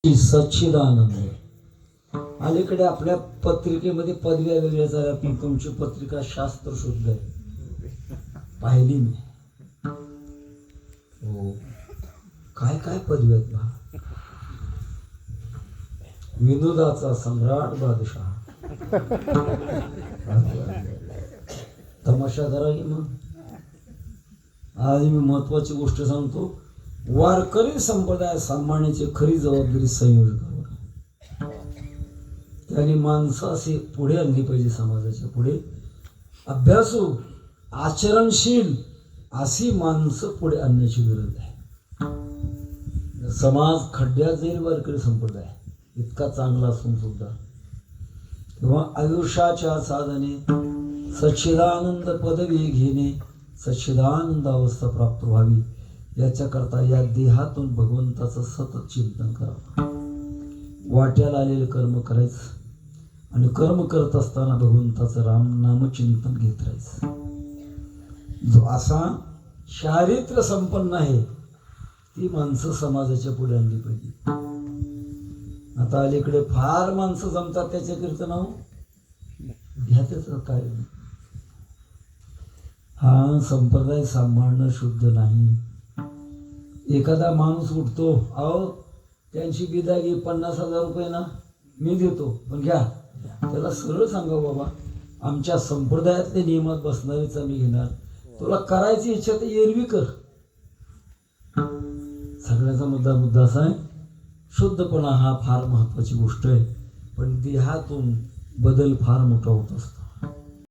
सच्चिदानंद. अलीकडे आपल्या पत्रिकेमध्ये पदव्या वेगळ्या झाल्या, पण तुमची पत्रिका शास्त्र शुद्ध आहे, पाहिली मी. हो, काय काय पदव्या आहेत बा. विनोदाचा सम्राट बादशाह. तमाशा करा की मग. आज मी महत्वाची गोष्ट सांगतो. वारकरी संप्रदाय सांभाळण्याची खरी जबाबदारी संयोजकावर. त्यांनी माणसं असे पुढे आणली पाहिजे, समाजाच्या पुढे अभ्यासू आचरणशील अशी माणसं पुढे आणण्याची गरज आहे. समाज खड्ड्यात जाईल वारकरी संप्रदाय इतका चांगला असून सुद्धा, किंवा आयुष्याच्या साधने सच्चिदानंद पदवी घेणे, सच्चिदानंद अवस्था प्राप्त व्हावी याच्याकरता या देहातून भगवंताचं सतत चिंतन करावं. वाट्याला आलेलं कर्म करायचं आणि कर्म करत असताना भगवंताचं नामचिंतन घेत राहायचं. जो असा चारित्र्य संपन्न आहे ती माणसं समाजाच्या पुढे आणली पाहिजे. आता अलीकडे फार माणसं जमतात त्याच्याकरिता नाव घ्या, त्याचं काय. हा संप्रदाय सांभाळणं शुद्ध नाही. एखादा माणूस उठतो, अहो त्यांची बिदागी 50,000 रुपये ना मी देतो, पण घ्या. त्याला सरळ सांगा, बाबा आमच्या संप्रदायातल्या नियमात बसणारीच आम्ही घेणार, तुला करायची इच्छा तर एरवी कर. सगळ्याचा मुद्दा असा आहे, शुद्धपणा हा फार महत्वाची गोष्ट आहे, पण देहातून बदल फार मोठा होत असतो.